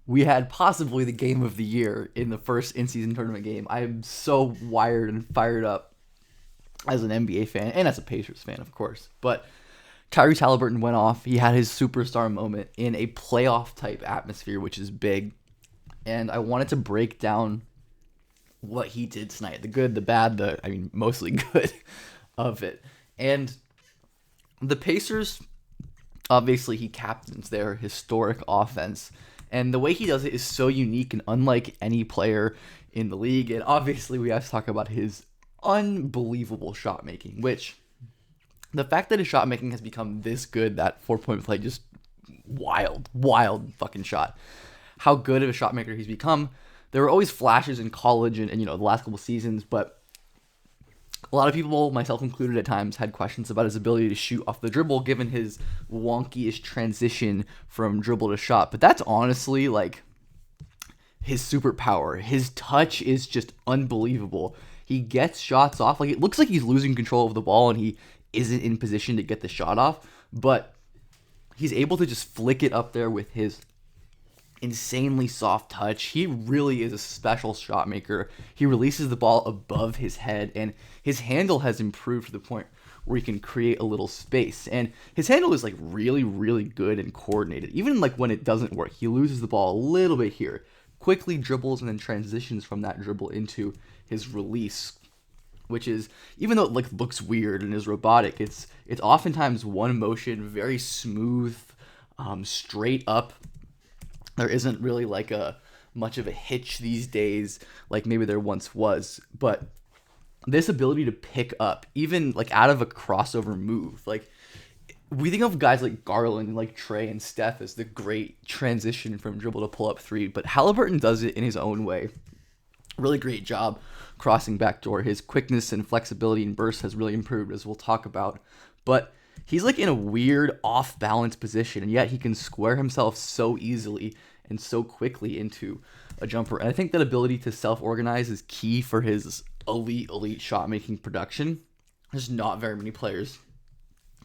we had possibly the game of the year in the first in-season tournament game. I am so wired and fired up as an NBA fan and as a Pacers fan, of course. But Tyrese Haliburton went off. He had his superstar moment in a playoff type atmosphere, which is big. And I wanted to break down what he did tonight. The good, the bad, mostly good of it. And the Pacers, obviously, he captains their historic offense. And the way he does it is so unique and unlike any player in the league. And obviously, we have to talk about his unbelievable shot making, which the fact that his shot making has become this good, that 4-point play, just wild fucking shot. How good of a shot maker he's become. There were always flashes in college and the last couple seasons, but a lot of people, myself included at times, had questions about his ability to shoot off the dribble given his wonky-ish transition from dribble to shot. But that's honestly like his superpower. His touch is just unbelievable. He gets shots off. Like, it looks like he's losing control of the ball and he isn't in position to get the shot off, but he's able to just flick it up there with his insanely soft touch. He really is a special shot maker. He releases the ball above his head, and his handle has improved to the point where he can create a little space. And his handle is like really good and coordinated. Even like when it doesn't work, he loses the ball a little bit here, quickly dribbles and then transitions from that dribble into his release, which is, even though it like looks weird and is robotic, it's oftentimes one motion, very smooth, straight up. There isn't really like a much of a hitch these days like maybe there once was, but this ability to pick up even like out of a crossover move, like we think of guys like Garland and like Trey and Steph as the great transition from dribble to pull up three, but Haliburton does it in his own way. Really great job crossing backdoor. His quickness and flexibility and burst has really improved, as we'll talk about, but he's like in a weird off-balance position, and yet he can square himself so easily and so quickly into a jumper. And I think that ability to self-organize is key for his elite shot-making production. There's not very many players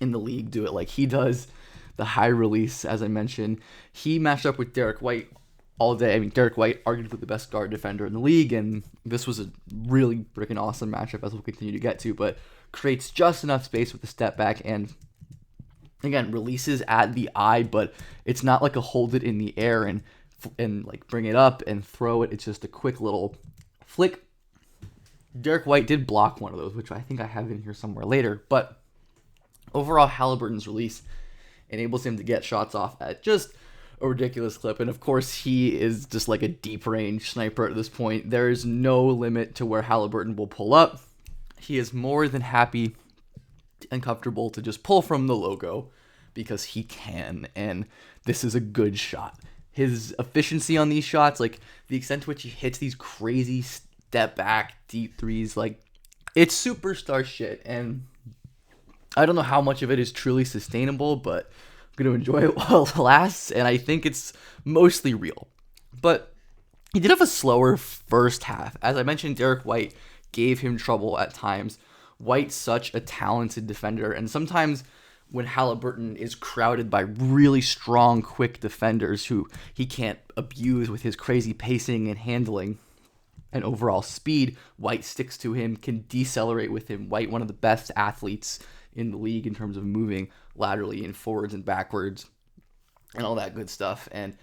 in the league do it like he does. The high release, as I mentioned, he matched up with Derek White all day. I mean, Derek White, arguably the best guard defender in the league, and this was a really freaking awesome matchup, as we'll continue to get to, but creates just enough space with the step back, and again, releases at the eye, but it's not like a hold it in the air and like bring it up and throw it. It's just a quick little flick. Derek White did block one of those, which I think I have in here somewhere later, but overall, Haliburton's release enables him to get shots off at just a ridiculous clip. And of course, he is just like a deep range sniper at this point. There is no limit to where Haliburton will pull up. He is more than happy and comfortable to just pull from the logo because he can, and this is a good shot. His efficiency on these shots, like the extent to which he hits these crazy step back deep threes, like it's superstar shit, and I don't know how much of it is truly sustainable, but I'm going to enjoy it while it lasts, and I think it's mostly real. But he did have a slower first half. As I mentioned, Derek White gave him trouble at times. White's such a talented defender, and sometimes when Haliburton is crowded by really strong, quick defenders who he can't abuse with his crazy pacing and handling and overall speed, White sticks to him, can decelerate with him. White, one of the best athletes in the league in terms of moving laterally and forwards and backwards and all that good stuff. And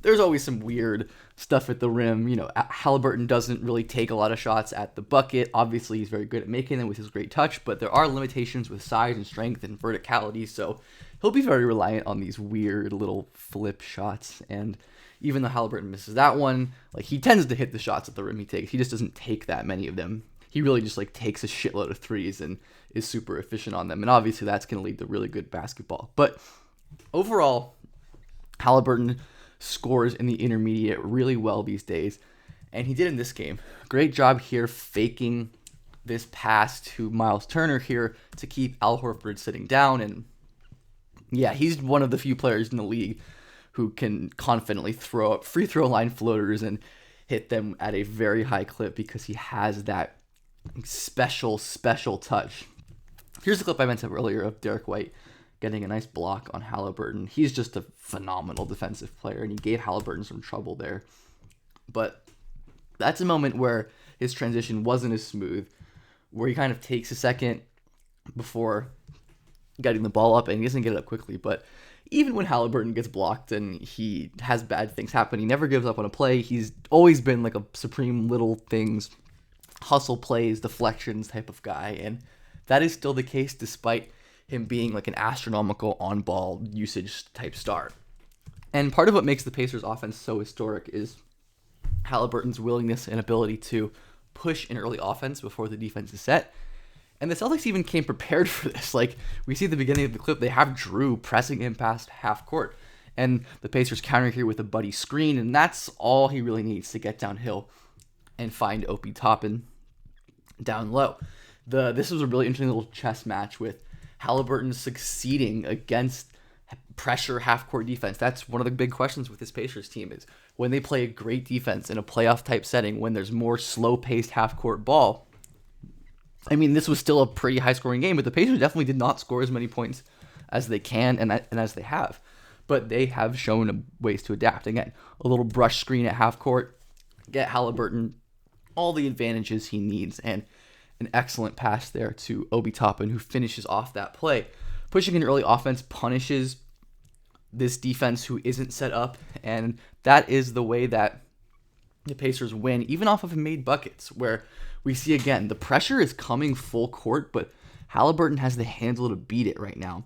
there's always some weird stuff at the rim. Haliburton doesn't really take a lot of shots at the bucket. Obviously, he's very good at making them with his great touch, but there are limitations with size and strength and verticality, so he'll be very reliant on these weird little flip shots. And even though Haliburton misses that one, like he tends to hit the shots at the rim he takes. He just doesn't take that many of them. He really just like takes a shitload of threes and is super efficient on them. And obviously that's going to lead to really good basketball. But overall, Haliburton scores in the intermediate really well these days, and he did in this game. Great job here faking this pass to Miles Turner here to keep Al Horford sitting down. And yeah, he's one of the few players in the league who can confidently throw up free throw line floaters and hit them at a very high clip because he has that special touch. Here's the clip I mentioned earlier of Derek White getting a nice block on Haliburton. He's just a phenomenal defensive player, and he gave Haliburton some trouble there. But that's a moment where his transition wasn't as smooth, where he kind of takes a second before getting the ball up, and he doesn't get it up quickly. But even when Haliburton gets blocked and he has bad things happen, he never gives up on a play. He's always been like a supreme little things, hustle plays, deflections type of guy, and that is still the case despite him being like an astronomical on-ball usage type star. And part of what makes the Pacers offense so historic is Haliburton's willingness and ability to push an early offense before the defense is set. And the Celtics even came prepared for this. Like, we see at the beginning of the clip, they have Drew pressing him past half court, and the Pacers counter here with a buddy screen, and that's all he really needs to get downhill and find Opie Toppin down low. This was a really interesting little chess match with Haliburton succeeding against pressure half-court defense. That's one of the big questions with this Pacers team is when they play a great defense in a playoff-type setting, when there's more slow-paced half-court ball. I mean, this was still a pretty high-scoring game, but the Pacers definitely did not score as many points as they can and as they have. But they have shown ways to adapt. Again, a little brush screen at half-court, get Haliburton all the advantages he needs, and an excellent pass there to Obi Toppin, who finishes off that play. Pushing an early offense punishes this defense who isn't set up, and that is the way that the Pacers win, even off of made buckets, where we see again, the pressure is coming full court, but Haliburton has the handle to beat it right now.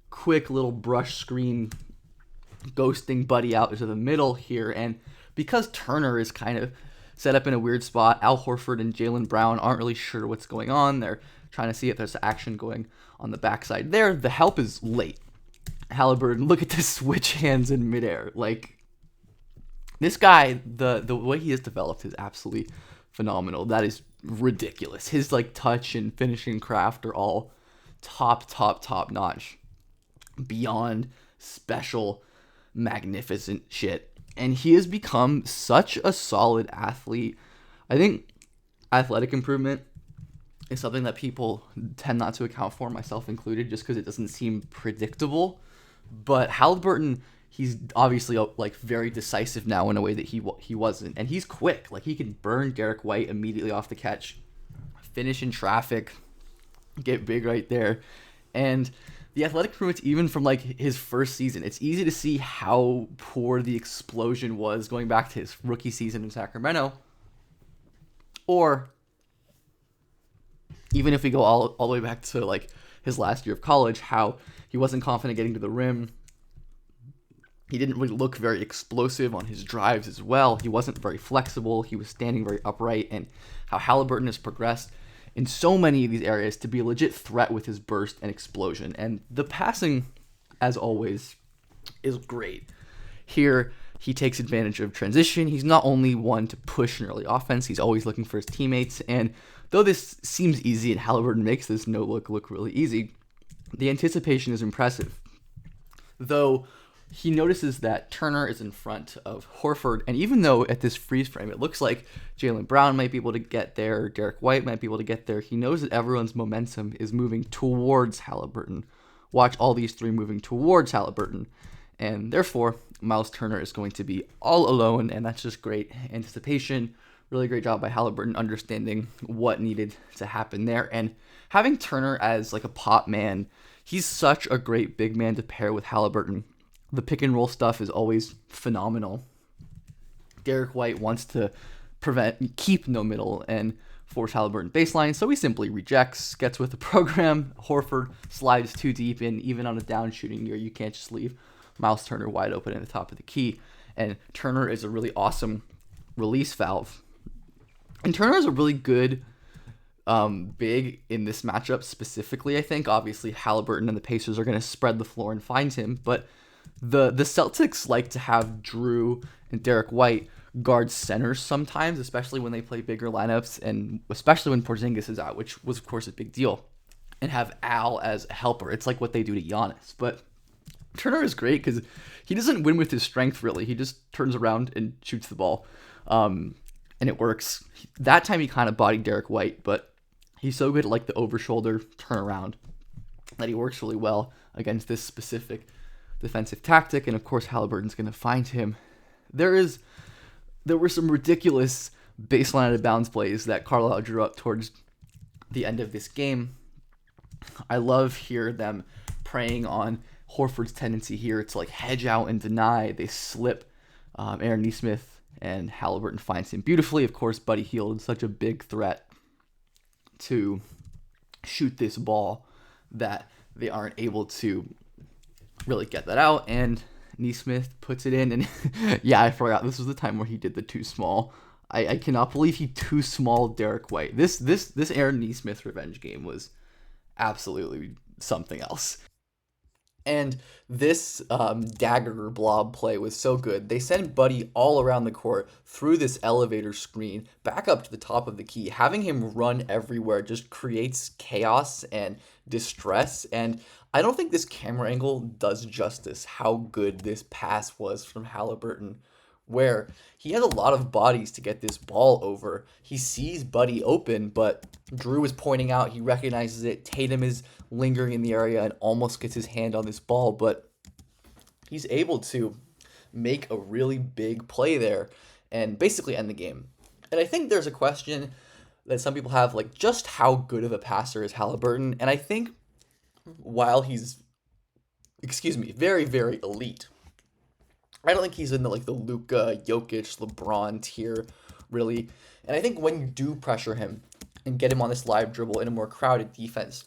Quick little brush screen, ghosting Buddy out into the middle here, and because Turner is kind of set up in a weird spot, Al Horford and Jaylen Brown aren't really sure what's going on. They're trying to see if there's action going on the backside there. The help is late. Haliburton, look at this switch hands in midair. Like, this guy, the way he has developed is absolutely phenomenal. That is ridiculous. His like touch and finishing craft are all top notch, beyond special, magnificent shit. And he has become such a solid athlete. I think athletic improvement is something that people tend not to account for, myself included, just because it doesn't seem predictable. But Haliburton, he's obviously like very decisive now in a way that he wasn't, and he's quick. Like, he can burn Derek White immediately off the catch, finish in traffic, get big right there, and the athletic improvements even from like his first season. It's easy to see how poor the explosion was going back to his rookie season in Sacramento, or even if we go all the way back to like his last year of college, how he wasn't confident getting to the rim. He didn't really look very explosive on his drives as well. He wasn't very flexible. He was standing very upright, and how Haliburton has progressed in so many of these areas to be a legit threat with his burst and explosion. And the passing, as always, is great. Here, he takes advantage of transition. He's not only one to push an early offense, he's always looking for his teammates. And though this seems easy and Haliburton makes this no look really easy, the anticipation is impressive. Though he notices that Turner is in front of Horford, and even though at this freeze frame it looks like Jaylen Brown might be able to get there, Derek White might be able to get there, he knows that everyone's momentum is moving towards Haliburton. Watch all these three moving towards Haliburton, and therefore Miles Turner is going to be all alone, and that's just great anticipation. Really great job by Haliburton understanding what needed to happen there, and having Turner as like a pop man, he's such a great big man to pair with Haliburton. The pick and roll stuff is always phenomenal. Derek White wants to keep no middle and force Haliburton baseline, so he simply rejects, gets with the program. Horford slides too deep, and even on a down shooting year, you can't just leave Miles Turner wide open at the top of the key. And Turner is a really awesome release valve. And Turner is a really good big in this matchup specifically, I think. Obviously, Haliburton and the Pacers are going to spread the floor and find him, but the Celtics like to have Drew and Derek White guard centers sometimes, especially when they play bigger lineups, and especially when Porzingis is out, which was, of course, a big deal, and have Al as a helper. It's like what they do to Giannis. But Turner is great because he doesn't win with his strength, really. He just turns around and shoots the ball, and it works. That time he kind of bodied Derek White, but he's so good at like the over-shoulder turnaround that he works really well against this specific defensive tactic, and of course Haliburton's going to find him. There were some ridiculous baseline out of bounds plays that Carlisle drew up towards the end of this game. I love here them preying on Horford's tendency here to like hedge out and deny. They slip Aaron Nesmith, and Haliburton finds him beautifully. Of course, Buddy Hield is such a big threat to shoot this ball that they aren't able to really get that out, and Nesmith puts it in, and yeah, I forgot this was the time where he did the too small. I cannot believe he too small Derek White. This Aaron Nesmith revenge game was absolutely something else. And this dagger blob play was so good. They send Buddy all around the court through this elevator screen back up to the top of the key. Having him run everywhere just creates chaos and distress. And I don't think this camera angle does justice how good this pass was from Haliburton, where he has a lot of bodies to get this ball over. He sees Buddy open, but Drew is pointing out, he recognizes it. Tatum is lingering in the area and almost gets his hand on this ball, but he's able to make a really big play there and basically end the game. And I think there's a question that some people have, like, just how good of a passer is Haliburton? And I think while he's, very, very elite, I don't think he's in the Luka, Jokic, LeBron tier, really. And I think when you do pressure him and get him on this live dribble in a more crowded defense,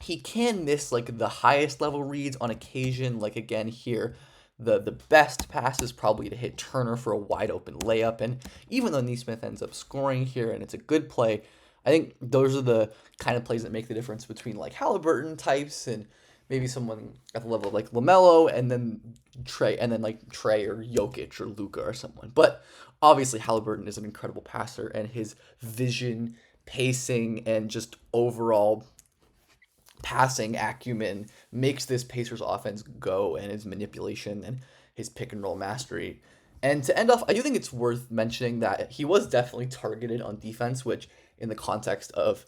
he can miss the highest level reads on occasion. Like again here, the best pass is probably to hit Turner for a wide open layup. And even though Nesmith ends up scoring here and it's a good play, I think those are the kind of plays that make the difference between Haliburton types and maybe someone at the level of LaMelo, and then Trey, and then Trey or Jokic or Luka or someone. But obviously Haliburton is an incredible passer, and his vision, pacing, and just overall passing acumen makes this Pacers offense go, and his manipulation and his pick and roll mastery. And to end off, I do think it's worth mentioning that he was definitely targeted on defense, which in the context of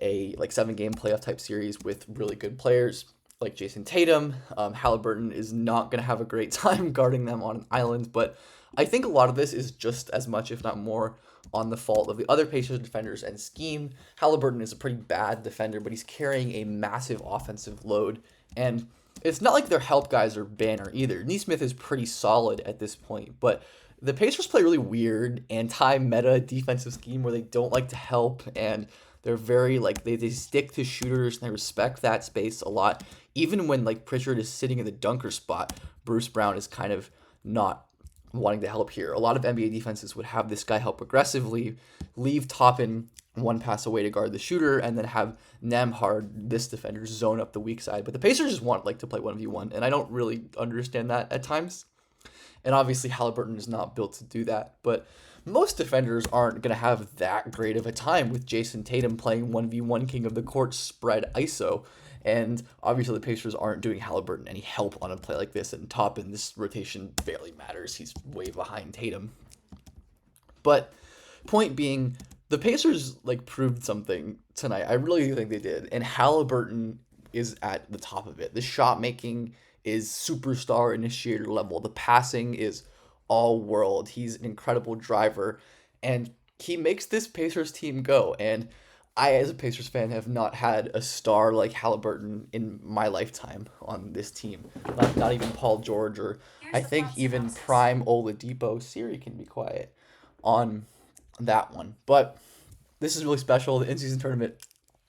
a 7-game playoff type series with really good players like Jason Tatum, Haliburton is not going to have a great time guarding them on an island. But I think a lot of this is just as much, if not more, on the fault of the other Pacers defenders and scheme. Haliburton is a pretty bad defender, but he's carrying a massive offensive load. And it's not like their help guys are banner either. Nesmith is pretty solid at this point, but the Pacers play really weird anti-meta defensive scheme where they don't like to help, and they're very they stick to shooters and they respect that space a lot. Even when Pritchard is sitting in the dunker spot, Bruce Brown is kind of not wanting to help here. A lot of NBA defenses would have this guy help aggressively, leave Toppin one pass away to guard the shooter, and then have Nembhard, this defender, zone up the weak side. But the Pacers just want to play 1v1, and I don't really understand that at times. And obviously Haliburton is not built to do that, but most defenders aren't going to have that great of a time with Jason Tatum playing 1v1 king of the court spread ISO. And obviously the Pacers aren't doing Haliburton any help on a play like this, and Toppin, this rotation barely matters. He's way behind Tatum. But point being, the Pacers proved something tonight. I really think they did. And Haliburton is at the top of it. The shot making is superstar initiator level. The passing is all world. He's an incredible driver, and he makes this Pacers team go. And I, as a Pacers fan, have not had a star like Haliburton in my lifetime on this team. Not even Paul George, or I think even prime Oladipo. Siri can be quiet on that one. But this is really special. The in-season tournament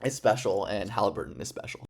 is special, and Haliburton is special.